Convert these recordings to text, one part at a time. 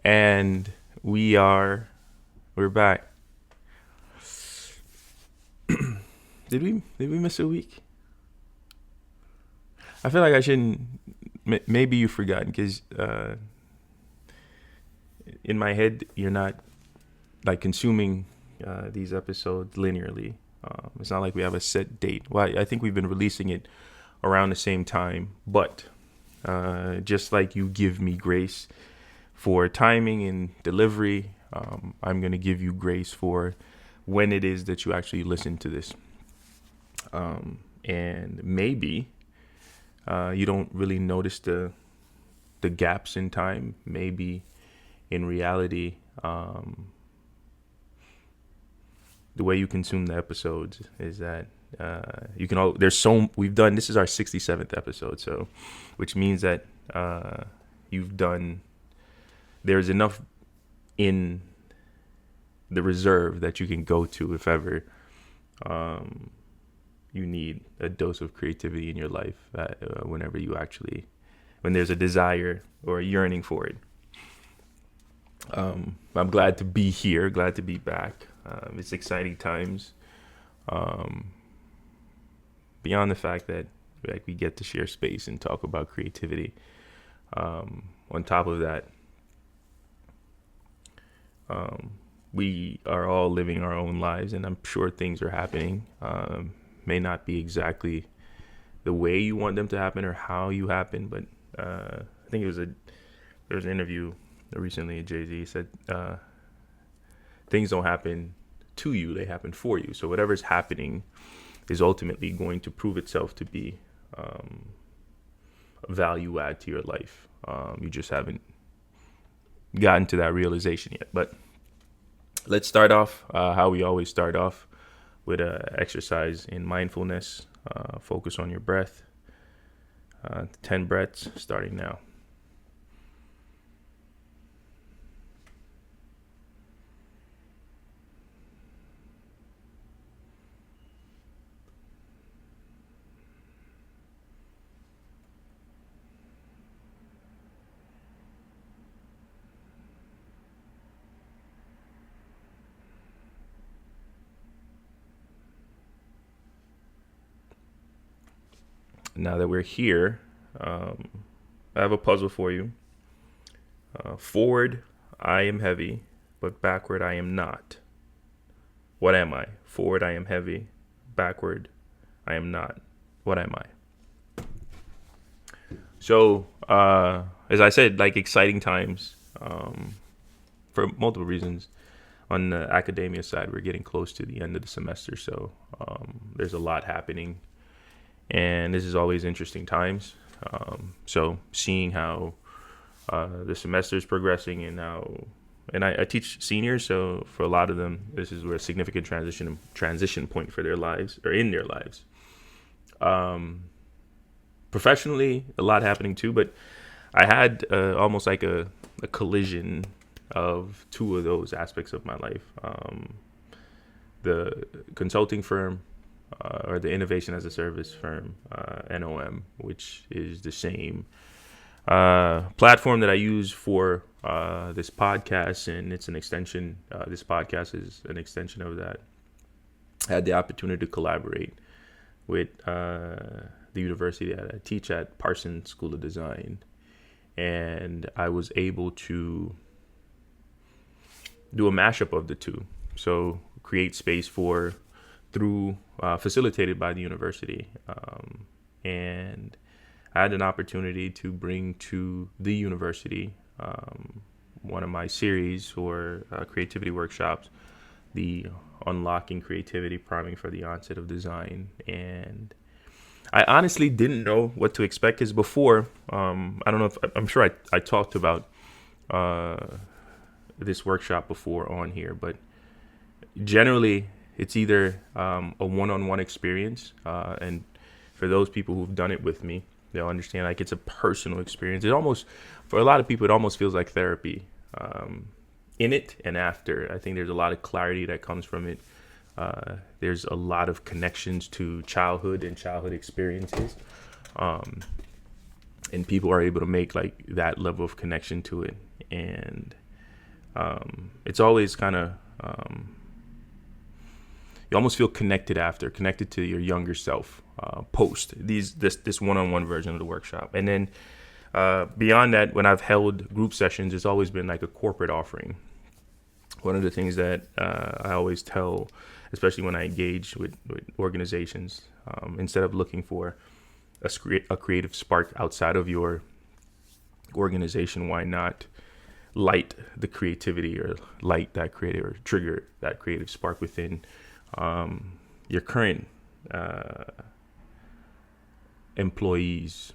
And we're back. Did we miss a week? I feel like I shouldn't. Maybe you've forgotten because in my head you're not like consuming these episodes linearly. It's not like we have a set date. Well, I think we've been releasing it around the same time, but just like you give me grace for timing and delivery, I'm going to give you grace for when it is that you actually listen to this. And maybe you don't really notice the gaps in time. Maybe in reality, the way you consume the episodes is that you can all there's so we've done this is our 67th episode, so which means that you've done there's enough in the reserve that you can go to if ever you need a dose of creativity in your life whenever you actually when there's a desire or a yearning for it. I'm glad to be here, glad to be back. It's exciting times. Beyond the fact that like we get to share space and talk about creativity. On top of that, we are all living our own lives, and I'm sure things are happening. May not be exactly the way you want them to happen or how you happen, but I think there was an interview recently. Jay-Z said things don't happen to you; they happen for you. So whatever's happening is ultimately going to prove itself to be a value add to your life. You just haven't gotten to that realization yet. But let's start off how we always start off with an exercise in mindfulness. Focus on your breath. 10 breaths starting now. Now that we're here, I have a puzzle for you. Forward, I am heavy, but backward, I am not. What am I? Forward, I am heavy. Backward, I am not. What am I? So, as I said, like exciting times for multiple reasons. On the academia side, we're getting close to the end of the semester, so there's a lot happening, and this is always interesting times. So seeing how the semester is progressing and how, and I teach seniors, so for a lot of them, this is where a significant transition point for their lives or in their lives. Professionally, a lot happening too, but I had almost like a collision of two of those aspects of my life. The consulting firm or the innovation as a service firm, Enoem, which is the same platform that I use for this podcast, and it's an extension. This podcast is an extension of that. I had the opportunity to collaborate with the university that I teach at, Parsons School of Design, and I was able to do a mashup of the two. So create space for through facilitated by the university, and I had an opportunity to bring to the university one of my series or creativity workshops, the Unlocking Creativity, Priming for the Onset of Design. And I honestly didn't know what to expect because before, I don't know if I'm sure I talked about this workshop before on here, but generally it's either a one-on-one experience, and for those people who've done it with me, they'll understand like it's a personal experience. It almost, for a lot of people, it almost feels like therapy. In it and after, I think there's a lot of clarity that comes from it. There's a lot of connections to childhood and childhood experiences, and people are able to make like that level of connection to it. And it's always kind of you almost feel connected to your younger self post this one-on-one version of the workshop. And then beyond that, when I've held group sessions, it's always been like a corporate offering. One of the things that I always tell, especially when I engage with organizations, instead of looking for a creative spark outside of your organization, why not light the creativity or light that creative or trigger that creative spark within your current employees,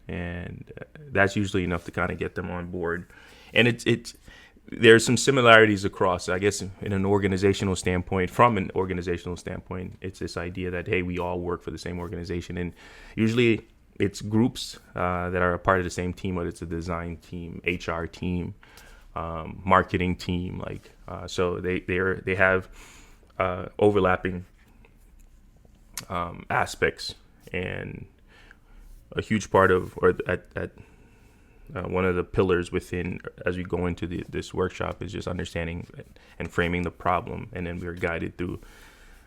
and that's usually enough to kind of get them on board. And it's there's some similarities across, I guess, in an organizational standpoint. From an organizational standpoint, it's this idea that, hey, we all work for the same organization, and usually it's groups that are a part of the same team, whether it's a design team, HR team, marketing team, so they have overlapping aspects. And a huge part of, or at one of the pillars within, as we go into this workshop, is just understanding and framing the problem, and then we're guided through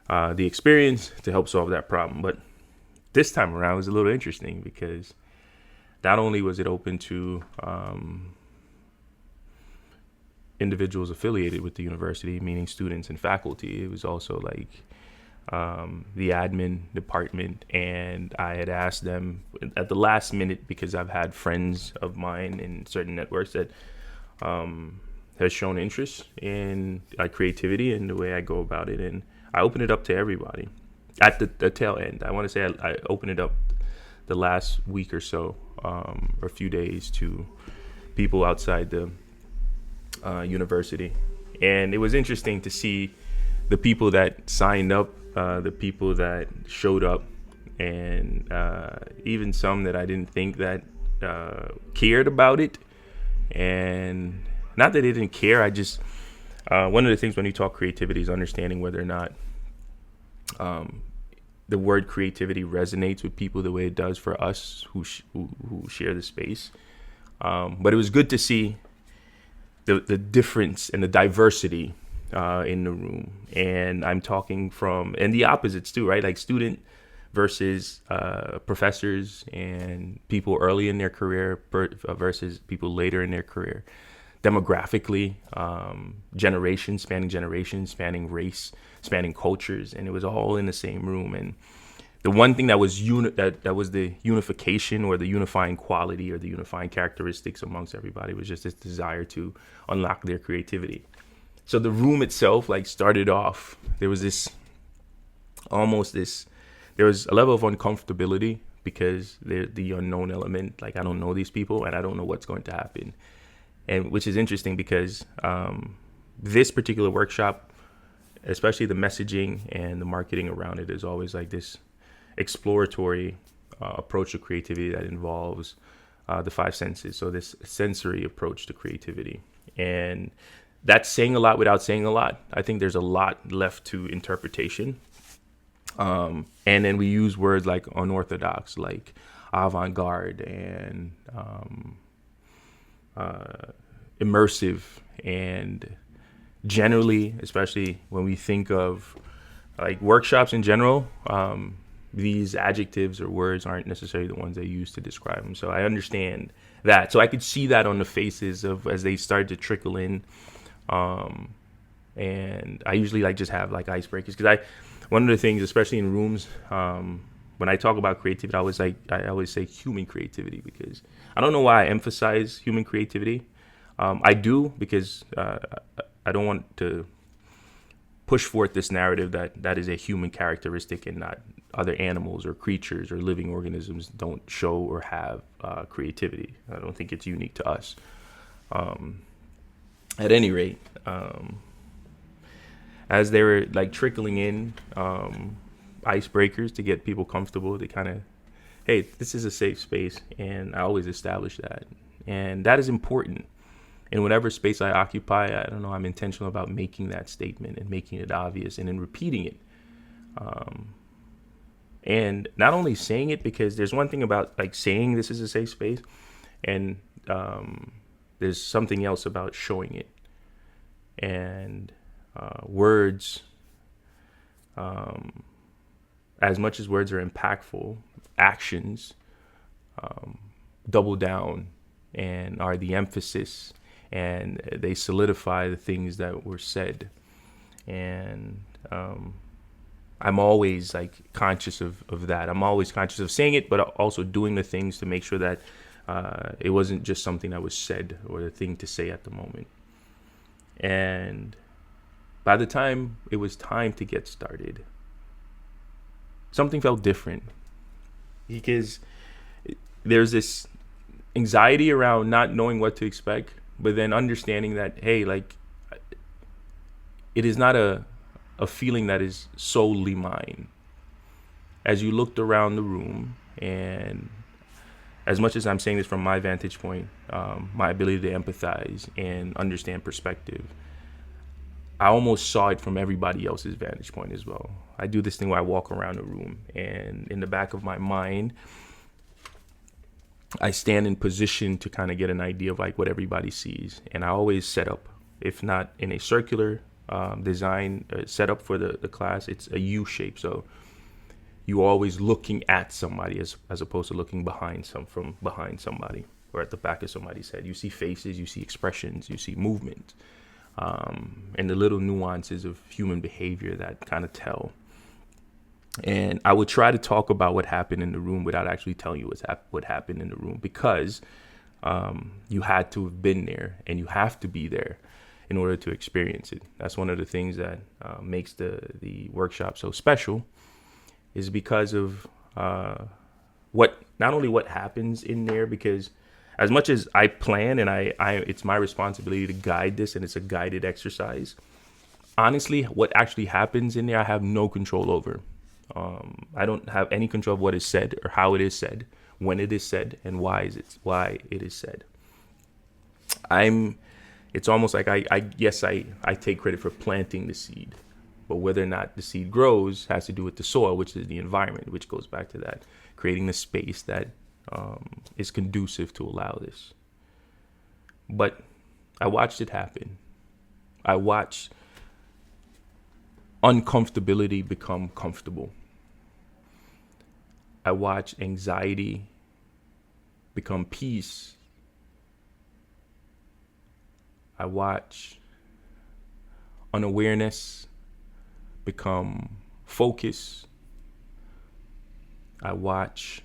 the experience to help solve that problem. But this time around it was a little interesting, because not only was it open to individuals affiliated with the university, meaning students and faculty, it was also like the admin department. And I had asked them at the last minute, because I've had friends of mine in certain networks that has shown interest in creativity and the way I go about it, and I opened it up to everybody at the tail end. I want to say I opened it up the last week or so, or a few days, to people outside the university. And it was interesting to see the people that signed up, the people that showed up, and even some that I didn't think that cared about it. And not that they didn't care, I just one of the things when you talk creativity is understanding whether or not the word creativity resonates with people the way it does for us who share the space. But it was good to see the difference and the diversity in the room. And I'm talking from, and the opposites too, right? Like student versus professors, and people early in their career versus people later in their career. Demographically, spanning generations, spanning race, spanning cultures, and it was all in the same room. And the one thing that was that was the unification, or the unifying quality, or the unifying characteristics amongst everybody, was just this desire to unlock their creativity. So the room itself, started off, there was there was a level of uncomfortability, because the unknown element, I don't know these people and I don't know what's going to happen. And which is interesting, because this particular workshop, especially the messaging and the marketing around it, is always this exploratory approach to creativity that involves the five senses. So this sensory approach to creativity. And that's saying a lot without saying a lot. I think there's a lot left to interpretation. And then we use words like unorthodox, like avant-garde, and immersive. And generally, especially when we think of workshops in general, these adjectives or words aren't necessarily the ones they use to describe them. So I understand that. So I could see that on the faces of, as they started to trickle in. And I usually just have icebreakers, because one of the things, especially in rooms, when I talk about creativity, I always say human creativity, because I don't know why I emphasize human creativity. I do, because I don't want to push forth this narrative that is a human characteristic, and not other animals or creatures or living organisms don't show or have creativity. I don't think it's unique to us. At any rate, as they were trickling in icebreakers to get people comfortable, they kind of, hey, this is a safe space, and I always establish that. And that is important. In whatever space I occupy, I don't know, I'm intentional about making that statement and making it obvious, and then repeating it. And not only saying it, because there's one thing about saying this is a safe space, and there's something else about showing it. And words, as much as words are impactful, actions double down and are the emphasis, and they solidify the things that were said. And I'm always like conscious of that. I'm always conscious of saying it, but also doing the things to make sure that it wasn't just something that was said or the thing to say at the moment. And by the time it was time to get started, something felt different, because there's this anxiety around not knowing what to expect, but then understanding that, hey, like, it is not a feeling that is solely mine. As you looked around the room, and as much as I'm saying this from my vantage point, my ability to empathize and understand perspective, I almost saw it from everybody else's vantage point as well. I do this thing where I walk around the room, and in the back of my mind, I stand in position to kind of get an idea of like what everybody sees. And I always set up, if not in a circular design setup for the class, it's a U shape. So you're always looking at somebody as opposed to looking from behind somebody or at the back of somebody's head. You see faces, you see expressions, you see movement, and the little nuances of human behavior that kind of tell. And I would try to talk about what happened in the room without actually telling you what happened in the room, because you had to have been there, and you have to be there in order to experience it. That's one of the things that makes the workshop so special, is because of not only what happens in there, because as much as I plan and I it's my responsibility to guide this, and it's a guided exercise, honestly, what actually happens in there, I have no control over. I don't have any control of what is said or how it is said, when it is said, and why it is said. It's almost like I take credit for planting the seed, but whether or not the seed grows has to do with the soil, which is the environment, which goes back to that, creating the space that is conducive to allow this. But I watched it happen. I watched uncomfortability become comfortable. I watch anxiety become peace. I watch unawareness become focus. I watch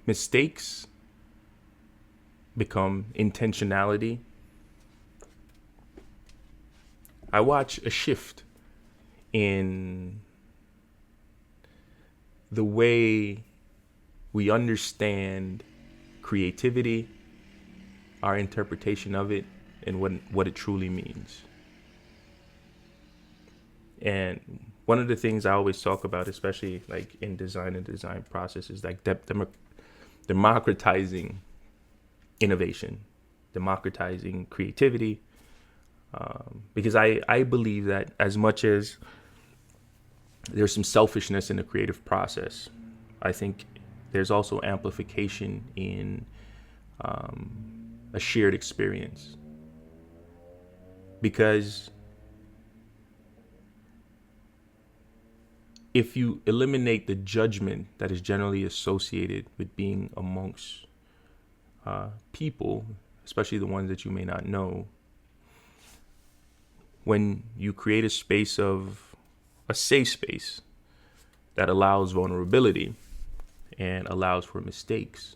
mistakes become intentionality. I watch a shift in the way we understand creativity, our interpretation of it, and what it truly means. And one of the things I always talk about, especially like in design and design process, is like democratizing innovation, democratizing creativity. Because I believe that as much as there's some selfishness in the creative process, I think there's also amplification in a shared experience. Because if you eliminate the judgment that is generally associated with being amongst people, especially the ones that you may not know, when you create a safe space that allows vulnerability and allows for mistakes,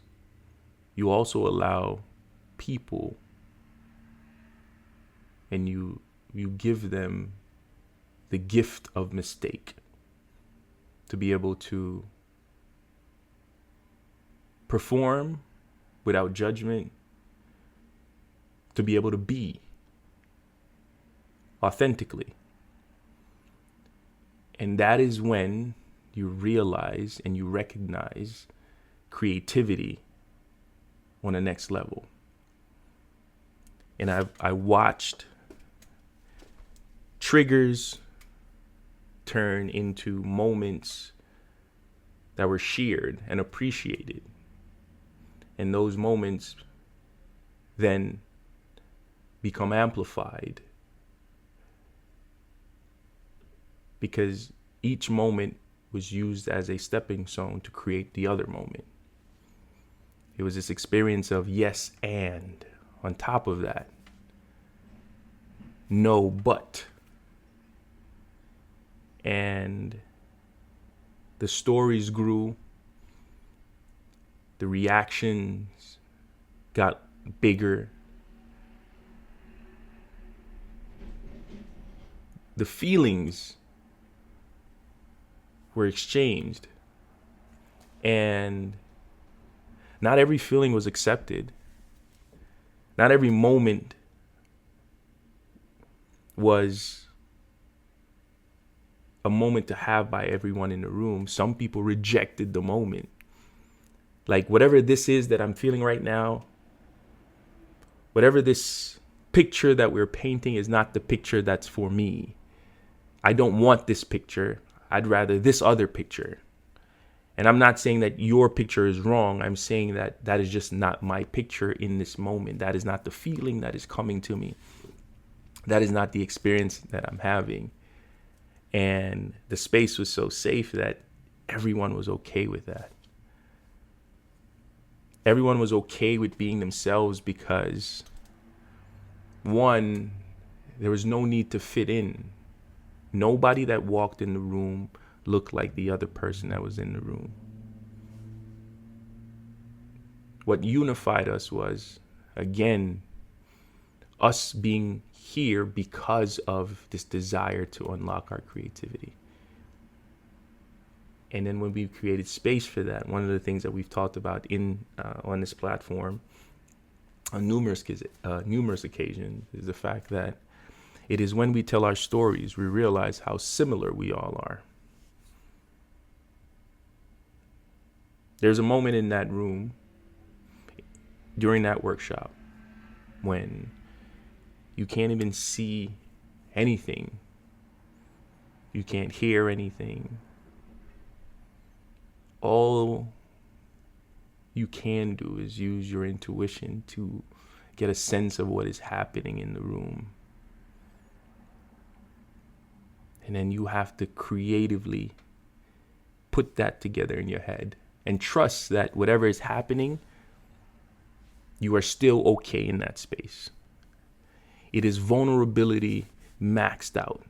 you also allow people, and you give them the gift of mistake, to be able to perform without judgment, to be able to be authentically. And that is when you realize and you recognize creativity on the next level. And I watched triggers turn into moments that were shared and appreciated. And those moments then become amplified, because each moment was used as a stepping stone to create the other moment. It was this experience of yes and, on top of that, no but. And the stories grew, the reactions got bigger, the feelings were exchanged, and not every feeling was accepted. Not every moment was a moment to have by everyone in the room. Some people rejected the moment. Like, whatever this is that I'm feeling right now, whatever this picture that we're painting is not the picture that's for me. I don't want this picture. I'd rather this other picture. And I'm not saying that your picture is wrong. I'm saying that that is just not my picture in this moment. That is not the feeling that is coming to me. That is not the experience that I'm having. And the space was so safe that everyone was okay with that. Everyone was okay with being themselves because, one, there was no need to fit in. Nobody that walked in the room looked like the other person that was in the room. What unified us was, again, us being here because of this desire to unlock our creativity. And then when we created space for that, one of the things that we've talked about on this platform on numerous occasions is the fact that it is when we tell our stories, we realize how similar we all are. There's a moment in that room during that workshop when you can't even see anything. You can't hear anything. All you can do is use your intuition to get a sense of what is happening in the room. And then you have to creatively put that together in your head and trust that whatever is happening, you are still okay in that space. It is vulnerability maxed out.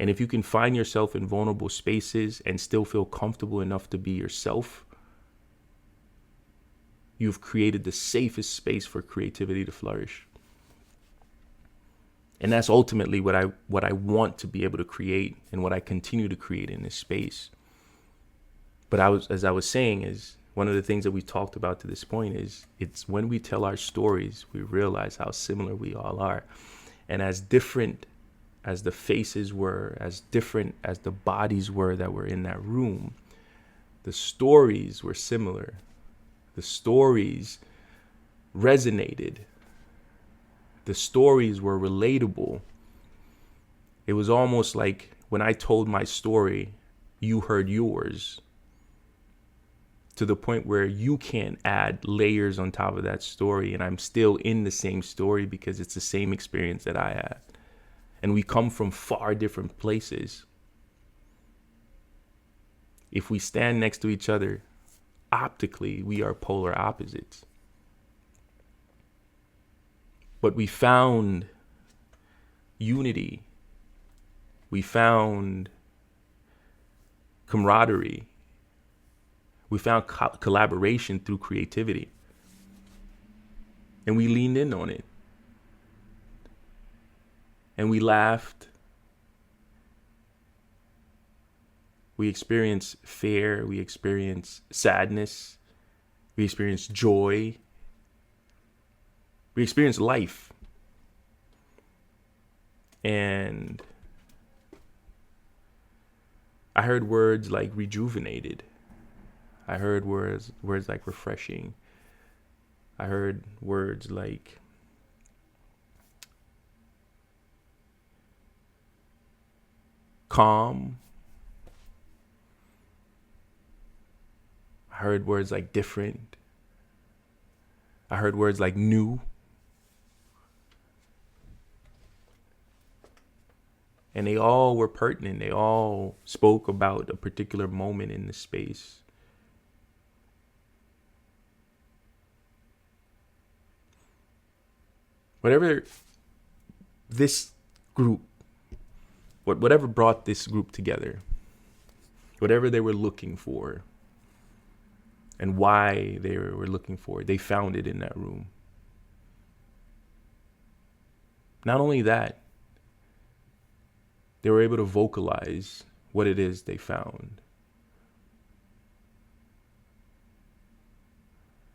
And if you can find yourself in vulnerable spaces and still feel comfortable enough to be yourself, you've created the safest space for creativity to flourish. And that's ultimately what I want to be able to create and what I continue to create in this space. But as I was saying, is one of the things that we talked about to this point is it's when we tell our stories, we realize how similar we all are. And as different as the faces were, as different as the bodies were that were in that room, the stories were similar. The stories resonated. The stories were relatable. It was almost like when I told my story, you heard yours, to the point where you can't add layers on top of that story, and I'm still in the same story because it's the same experience that I had. And we come from far different places. If we stand next to each other, optically, we are polar opposites. But we found unity. We found camaraderie. We found collaboration through creativity. And we leaned in on it. And we laughed. We experienced fear. We experienced sadness. We experienced joy. We experienced life. And I heard words like rejuvenated. I heard words like refreshing. I heard words like calm. I heard words like different. I heard words like new. And they all were pertinent. They all spoke about a particular moment in the space. Whatever this group, whatever brought this group together, whatever they were looking for, and why they were looking for it, they found it in that room. Not only that, they were able to vocalize what it is they found.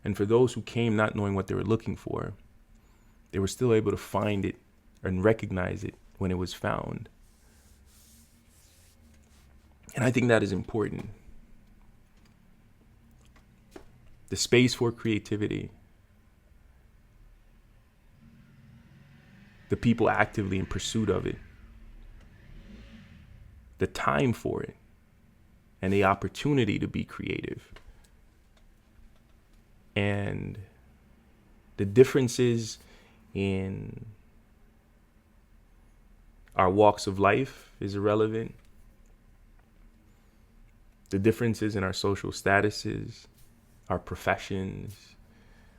And for those who came not knowing what they were looking for, they were still able to find it and recognize it when it was found. And I think that is important. The space for creativity, the people actively in pursuit of it, the time for it, and the opportunity to be creative. And the differences in our walks of life is irrelevant. The differences in our social statuses, our professions,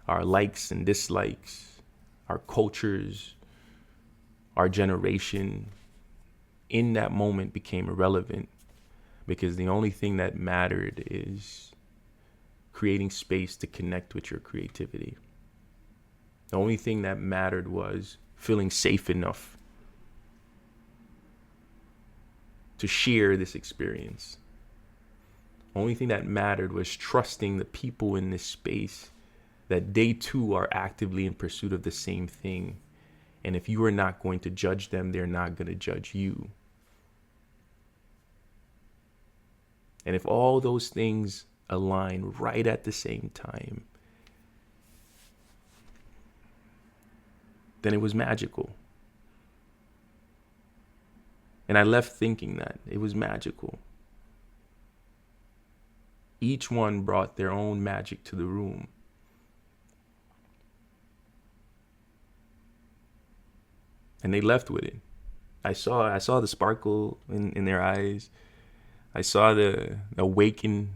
our likes and dislikes, our cultures, our generation, in that moment became irrelevant, because the only thing that mattered is creating space to connect with your creativity. The only thing that mattered was feeling safe enough to share this experience. The only thing that mattered was trusting the people in this space that they too are actively in pursuit of the same thing. And if you are not going to judge them, they're not going to judge you. And if all those things align right at the same time, then it was magical. And I left thinking that it was magical. Each one brought their own magic to the room. And they left with it. I saw the sparkle in their eyes. I saw the awakening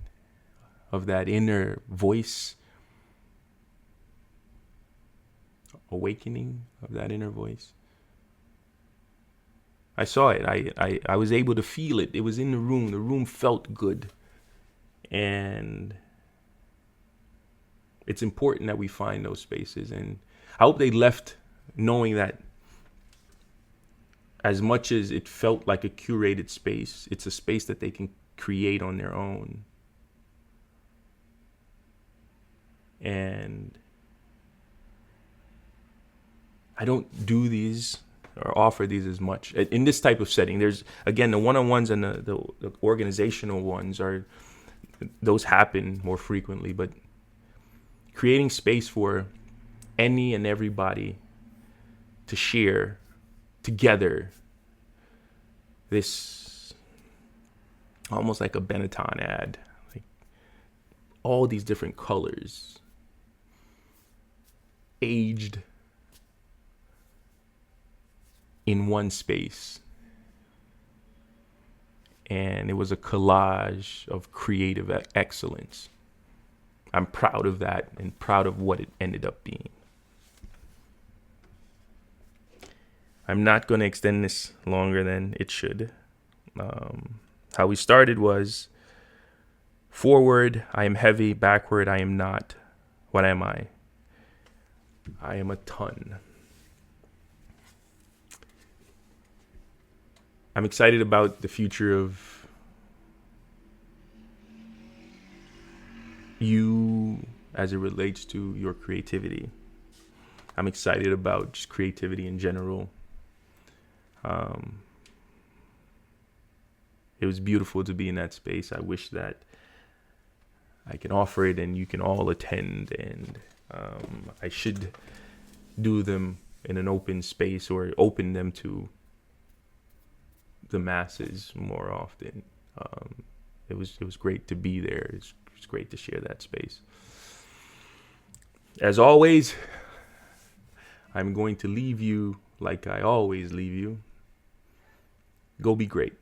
of that inner voice. Awakening of that inner voice. I saw it. I was able to feel it. It was in the room. The room felt good. And it's important that we find those spaces. And I hope they left knowing that as much as it felt like a curated space, it's a space that they can create on their own. And I don't do these or offer these as much in this type of setting. There's, again, the one-on-ones and the organizational ones those happen more frequently, but creating space for any and everybody to share together this, almost like a Benetton ad, like all these different colors, aged in one space. And it was a collage of creative excellence. I'm proud of that and proud of what it ended up being. I'm not going to extend this longer than it should. How we started was forward, I am heavy. Backward, I am not. What am I? I am a ton. I'm excited about the future of you as it relates to your creativity. I'm excited about just creativity in general. It was beautiful to be in that space. I wish that I can offer it and you can all attend, and I should do them in an open space or open them to the masses more often. It was great to be there. It was great to share that space. As always, I'm going to leave you like I always leave you. Go be great.